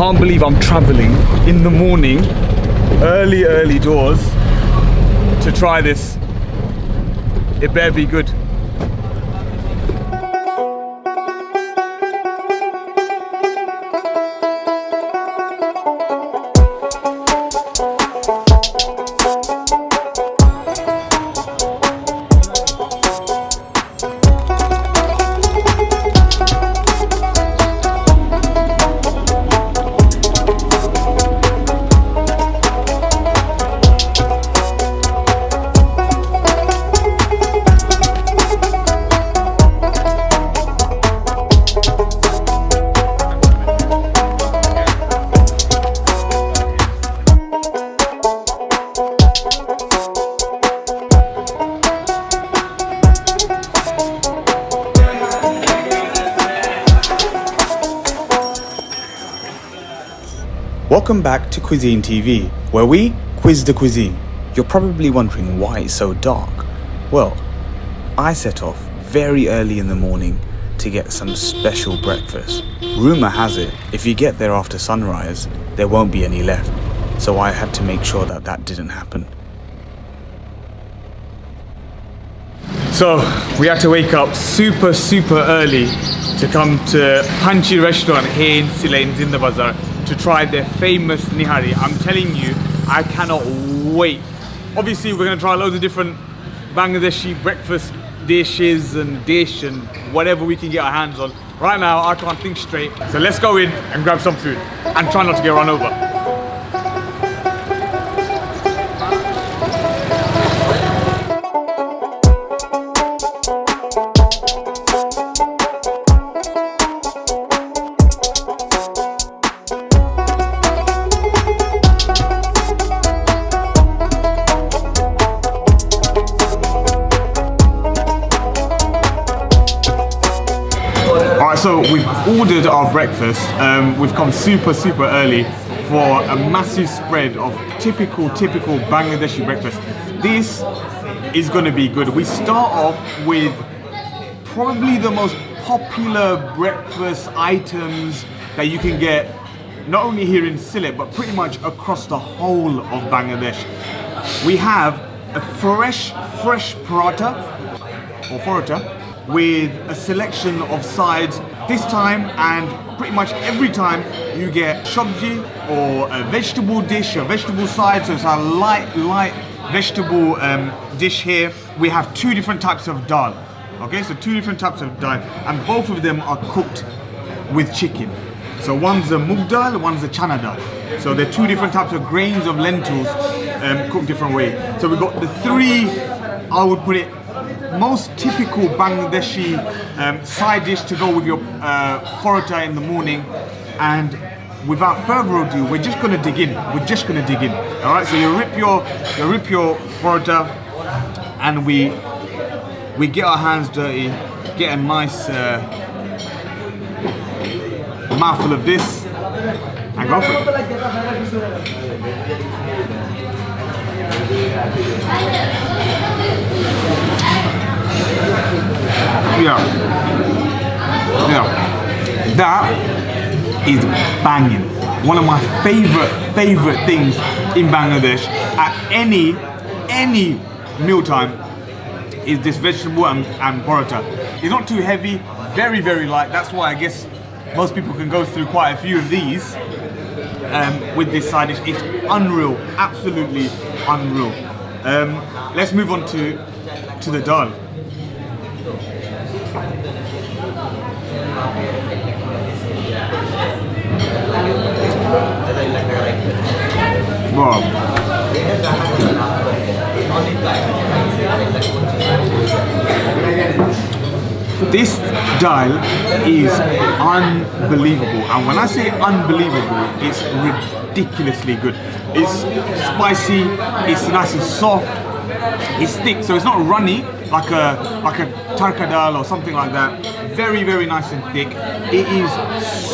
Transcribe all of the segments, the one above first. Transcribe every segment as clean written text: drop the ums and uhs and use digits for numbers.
can't believe I'm traveling in the morning, early doors, to try this. It better be good. Welcome back to Quizine TV, where we quiz the cuisine. You're probably wondering why it's so dark. Well, I set off very early in the morning to get some special breakfast. Rumour has it, if you get there after sunrise, there won't be any left. So I had to make sure that that didn't happen. So we had to wake up super early to come to Panshi restaurant here in Sylhet'S in the bazaar to try their famous nihari. I'm telling you, I cannot wait. Obviously, we're gonna try loads of different Bangladeshi breakfast dishes and dish and whatever we can get our hands on. Right now, I can't think straight. So let's go in and grab some food and try not to get run over. So we've ordered our breakfast. We've come super early for a massive spread of typical Bangladeshi breakfast. This is going to be good. We start off with probably the most popular breakfast items that you can get not only here in Sylhet but pretty much across the whole of Bangladesh. We have a fresh paratha or paratha with a selection of sides. This time and pretty much every time you get sabji or a vegetable dish, a vegetable side, so it's a light vegetable dish here. We have two different types of dal. Okay, so two different types of dal, and both of them are cooked with chicken. So one's a mug dal, one's a chana dal. So they're two different types of grains of lentils cooked different way. So we've got the three, I would put it, most typical Bangladeshi side dish to go with your paratha in the morning. And without further ado, we're just gonna dig in. All right, so you rip your paratha, and we get our hands dirty, get a nice mouthful of this, and go for it. Yeah, that is banging. One of my favorite things in Bangladesh at any mealtime is this vegetable and paratha. It's not too heavy, very light. That's why I guess most people can go through quite a few of these with this side dish. It's unreal, absolutely unreal. Let's move on to the dal. Wow. This dal is unbelievable, and when I say unbelievable, it's ridiculously good. It's spicy, it's nice and soft, it's thick, so it's not runny like a tarka dal or something like that. Very nice and thick. It is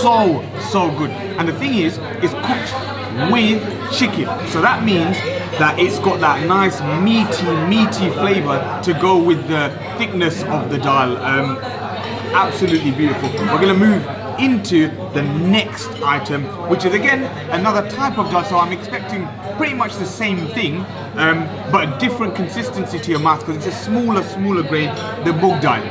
so good, and the thing is, it's cooked with chicken, so that means that it's got that nice meaty flavor to go with the thickness of the dal. absolutely beautiful. We're gonna move into the next item, which is again another type of dal. So I'm expecting pretty much the same thing, but a different consistency to your mouth because it's a smaller grain, the mung dal.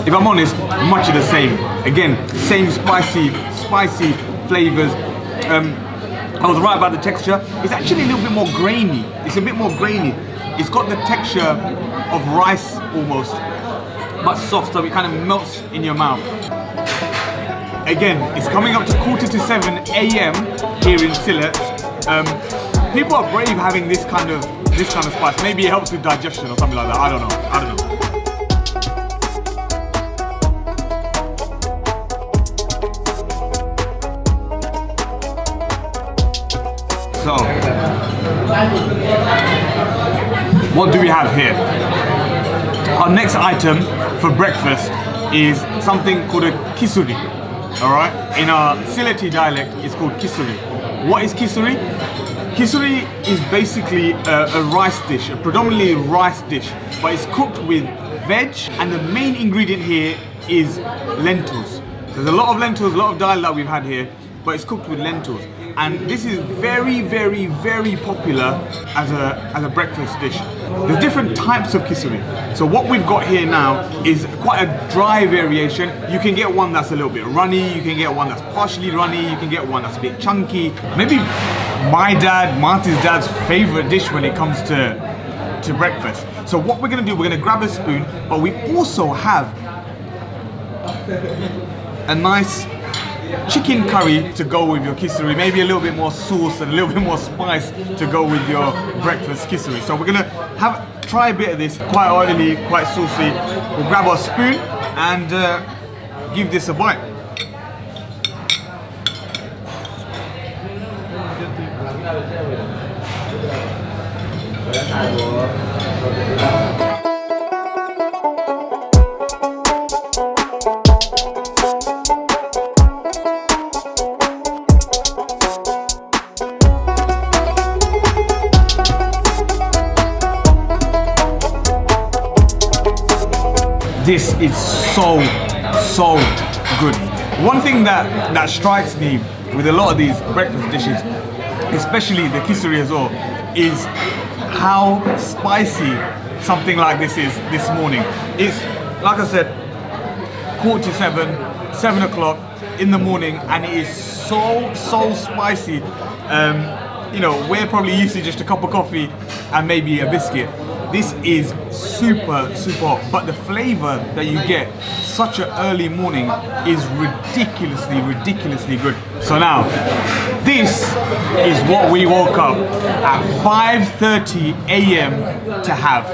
If I'm honest, much of the same. Again, same spicy flavors. I was right about the texture. It's actually a little bit more grainy. It's a bit more grainy. It's got the texture of rice almost, but soft, so it kind of melts in your mouth. Again, it's coming up to 6:45 a.m. here in Sylhet'S. People are brave having this kind of spice. Maybe it helps with digestion or something like that. I don't know. So, what do we have here? Our next item for breakfast is something called a Kisuri. Alright? In our Sylheti dialect, it's called Kisuri. What is Kisuri? Kisuri is basically a rice dish, a predominantly rice dish, but it's cooked with veg, and the main ingredient here is lentils. So there's a lot of lentils, a lot of dal that we've had here, but it's cooked with lentils. And this is very popular as a breakfast dish. There's different types of kisuri. So what we've got here now is quite a dry variation. You can get one that's a little bit runny, you can get one that's partially runny, you can get one that's a bit chunky. Maybe Marty's dad's favorite dish when it comes to breakfast. So what we're gonna do, we're gonna grab a spoon, but we also have a nice chicken curry to go with your kisuri, maybe a little bit more sauce and a little bit more spice to go with your breakfast kisuri. So we're gonna try a bit of this, quite oily, quite saucy. We'll grab our spoon and give this a bite. This is so good. One thing that strikes me with a lot of these breakfast dishes, especially the kisuri as well, is how spicy something like this is this morning. It's, like I said, 6:45, 7 o'clock in the morning, and it is so spicy. You know, we're probably used to just a cup of coffee and maybe a biscuit. This is super hot, but the flavor that you get such an early morning is ridiculously good. So now, this is what we woke up at 5:30 a.m. to have,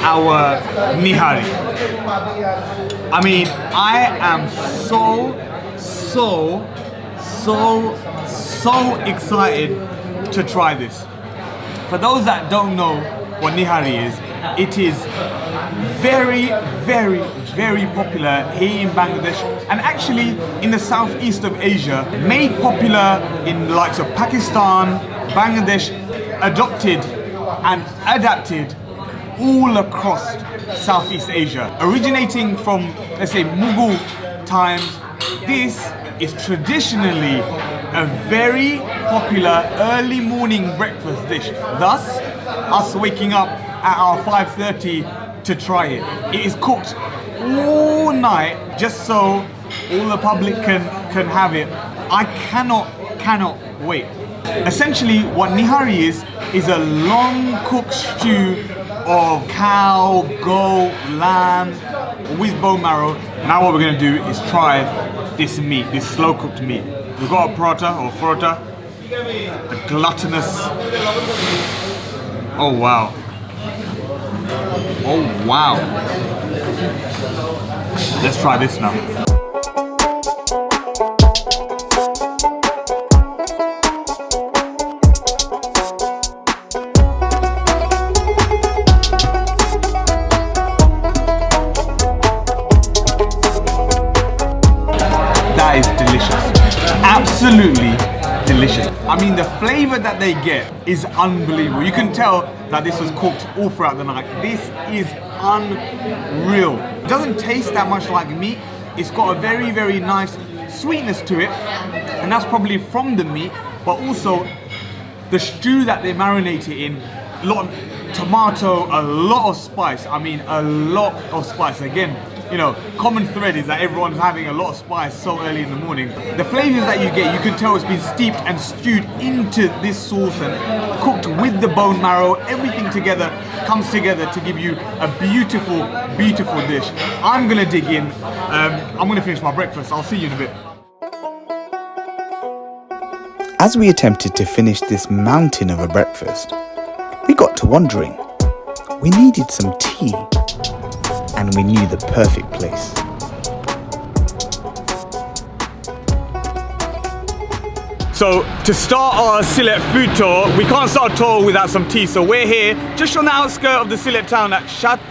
our nihari. I mean, I am so excited to try this. For those that don't know what nihari is, it is very popular here in Bangladesh and actually in the southeast of Asia, made popular in the likes of Pakistan, Bangladesh, adopted and adapted all across Southeast Asia. Originating from, let's say, Mughal times, this is traditionally a very popular early morning breakfast dish. Thus, us waking up at our 5:30 to try it. It is cooked all night just so all the public can have it. I cannot wait. Essentially, what nihari is a long cooked stew of cow, goat, lamb with bone marrow. Now what we're gonna do is try this meat, this slow cooked meat. We've got a frota, a gluttonous. Oh wow. Let's try this now. That is delicious. absolutely delicious. I mean, the flavor that they get is unbelievable. You can tell that this was cooked all throughout the night. This is unreal. It doesn't taste that much like meat. It's got a very, very nice sweetness to it, and that's probably from the meat, but also the stew that they marinate it in. A lot of tomato, a lot of spice. I mean, a lot of spice. Again, you know, common thread is that everyone's having a lot of spice so early in the morning. The flavors that you get, you can tell it's been steeped and stewed into this sauce and cooked with the bone marrow. Everything together comes together to give you a beautiful, beautiful dish. I'm gonna dig in. I'm gonna finish my breakfast. I'll see you in a bit. As we attempted to finish this mountain of a breakfast, we got to wondering. We needed some tea, and we knew the perfect place. So to start our Sylhet food tour, we can't start a tour without some tea. So we're here just on the outskirts of the Sylhet town at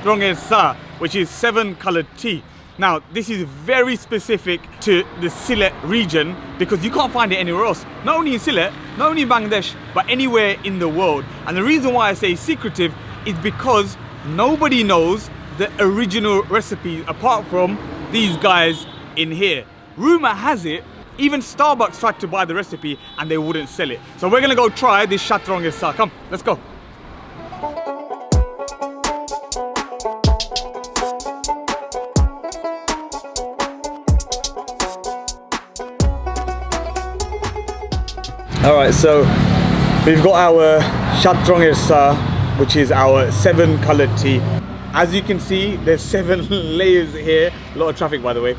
Ronger Cha, which is 7-coloured tea. Now, this is very specific to the Sylhet region because you can't find it anywhere else. Not only in Sylhet, not only in Bangladesh, but anywhere in the world. And the reason why I say secretive is because nobody knows the original recipe apart from these guys in here. Rumour has it, even Starbucks tried to buy the recipe and they wouldn't sell it. So we're gonna go try this Ronger Cha. Come, let's go. Alright, so we've got our Ronger Cha, which is our 7-coloured tea. As you can see, there's 7 layers here. A lot of traffic, by the way.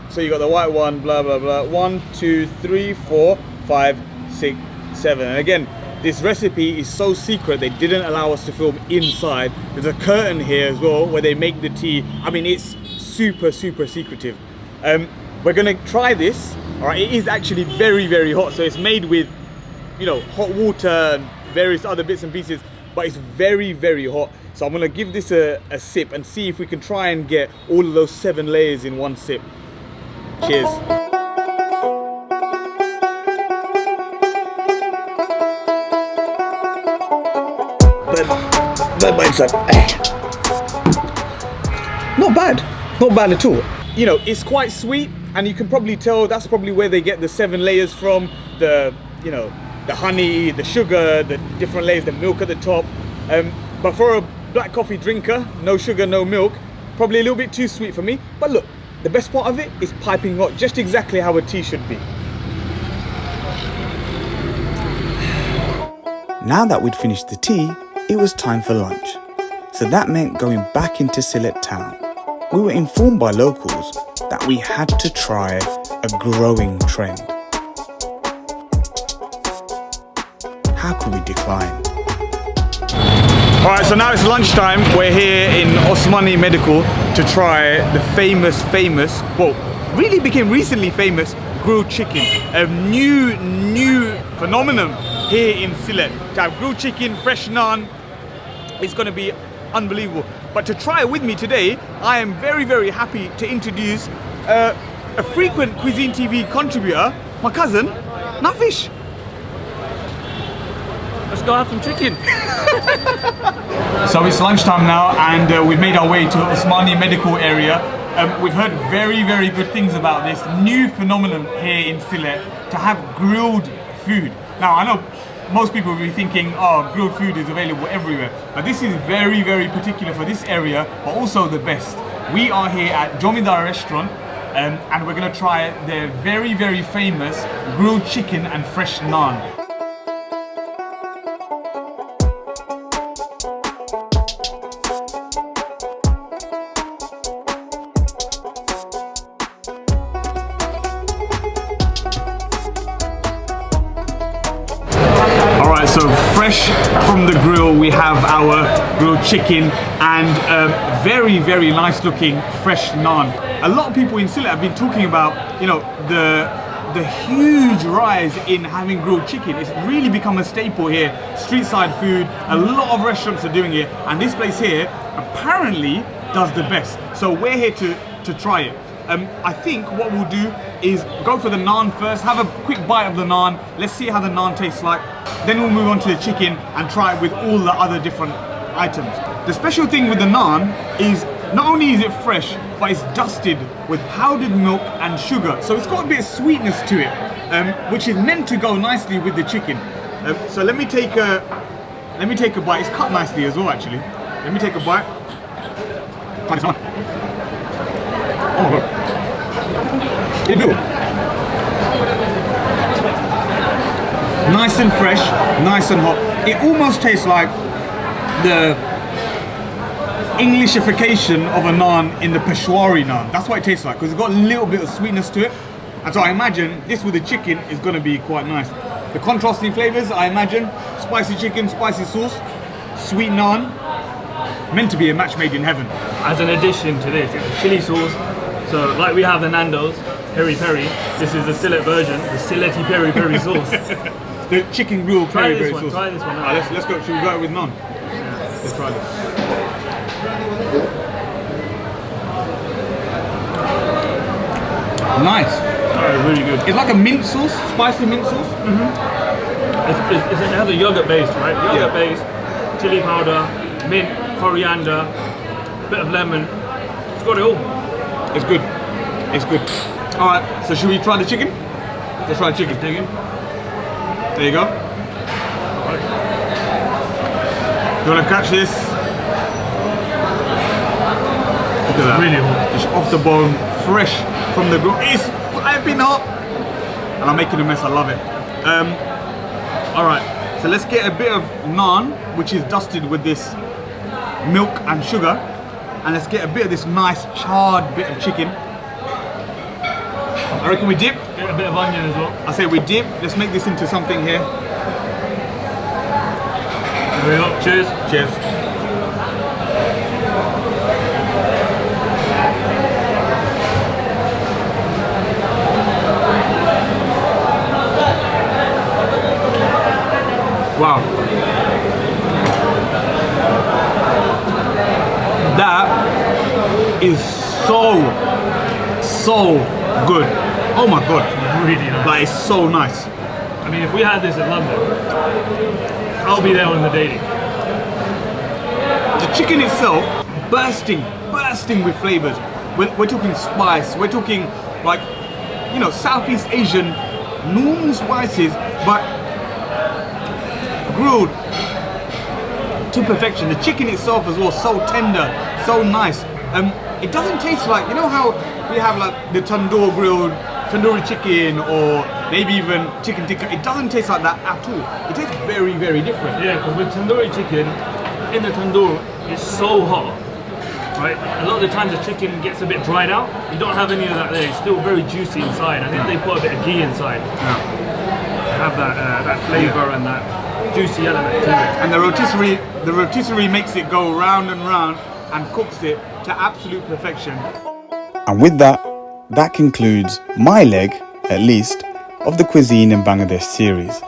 So you got the white one, blah, blah, blah. 1, 2, 3, 4, 5, 6, 7. And again, this recipe is so secret, they didn't allow us to film inside. There's a curtain here as well where they make the tea. I mean, it's super, super secretive. We're gonna try this. All right, it is actually very, very hot. So it's made with, you know, hot water and various other bits and pieces, but it's very, very hot. So I'm gonna give this a sip and see if we can try and get all of those 7 layers in one sip. Cheers. Not bad, not bad at all. You know, it's quite sweet, and you can probably tell that's probably where they get the 7 layers from. The, you know, the honey, the sugar, the different layers, the milk at the top. But for a black coffee drinker, no sugar, no milk, probably a little bit too sweet for me. But look, the best part of it is piping hot, just exactly how a tea should be. Now that we'd finished the tea, it was time for lunch. So that meant going back into Sylhet town. We were informed by locals that we had to try a growing trend. How could we decline? Alright, so now it's lunchtime. We're here in Osmani Medical to try the famous, well, really became recently famous grilled chicken. A new phenomenon here in Sylhet. To have grilled chicken, fresh naan, it's going to be unbelievable. But to try it with me today, I am very, very happy to introduce a frequent Quizine TV contributor, my cousin, Nafish. Let's go have some chicken. So it's lunchtime now, and we've made our way to Osmani Medical area. We've heard very, very good things about this new phenomenon here in Sylhet, to have grilled food. Now, I know most people will be thinking, oh, grilled food is available everywhere. But this is very, very particular for this area, but also the best. We are here at Jomidaar Restaurant, and we're gonna try their very, very famous grilled chicken and fresh naan. So fresh from the grill, we have our grilled chicken and very, very nice looking fresh naan. A lot of people in Sylhet have been talking about, you know, the huge rise in having grilled chicken. It's really become a staple here. Street side food, a lot of restaurants are doing it, and this place here apparently does the best. So we're here to try it. I think what we'll do is go for the naan first, have a quick bite of the naan, let's see how the naan tastes like, then we'll move on to the chicken and try it with all the other different items. The special thing with the naan is not only is it fresh, but it's dusted with powdered milk and sugar, so it's got a bit of sweetness to it, which is meant to go nicely with the chicken. So let me take a bite. It's cut nicely as well, actually. Let me take a bite. Try this one. Oh my god. It's good. Nice and fresh, nice and hot. It almost tastes like the Englishification of a naan in the Peshwari naan. That's what it tastes like, because it's got a little bit of sweetness to it. And so I imagine this with the chicken is going to be quite nice. The contrasting flavors, I imagine, spicy chicken, spicy sauce, sweet naan, meant to be a match made in heaven. As an addition to this, it's a chili sauce. So like we have the Nando's, peri peri, this is the Sylhet version, the Sylheti peri peri sauce. The chicken grilled peri peri sauce. Try this one. Let's go. Should we go with naan? Yeah. Let's try this. Nice. Oh, really good. It's like a mint sauce, spicy mint sauce. It has a yogurt base, right? Yogurt base, chili powder, mint, coriander, bit of lemon. It's got it all. It's good. It's good. All right. So should we try the chicken? Let's try the chicken. Chicken. There you go. You want to catch this? Look at that. Really hot. Just off the bone, fresh from the grill. It's piping hot. And I'm making a mess, I love it. Alright, so let's get a bit of naan, which is dusted with this milk and sugar. And let's get a bit of this nice charred bit of chicken. I reckon we dip. Get a bit of onion as well. I say we dip. Let's make this into something here. There we go. Cheers. Cheers. Wow. That is so good. Oh my god. Really nice. That is so nice. I mean, if we had this in London, I'll be there on the daily. The chicken itself, bursting with flavors. We're talking spice, we're talking like, you know, Southeast Asian normal spices, but grilled to perfection. The chicken itself as well, so tender, so nice. It doesn't taste like, you know how we have like the tandoori chicken or maybe even chicken tikka. It doesn't taste like that at all. It tastes very, very different. Yeah, because with tandoori chicken, in the tandoor, it's so hot, right? A lot of the times the chicken gets a bit dried out. You don't have any of that there. It's still very juicy inside. I think they put a bit of ghee inside. Yeah. Have that flavour and that juicy element to it. And the rotisserie makes it go round and round and cooks it to absolute perfection. And with that, that concludes my leg, at least, of the Quizine in Bangladesh series.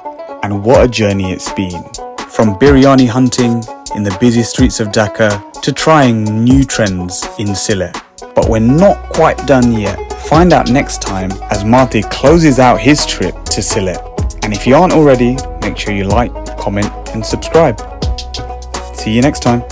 And what a journey it's been. From biryani hunting in the busy streets of Dhaka to trying new trends in Sylhet. But we're not quite done yet. Find out next time as Marty closes out his trip to Sylhet. And if you aren't already, make sure you like, comment and subscribe. See you next time.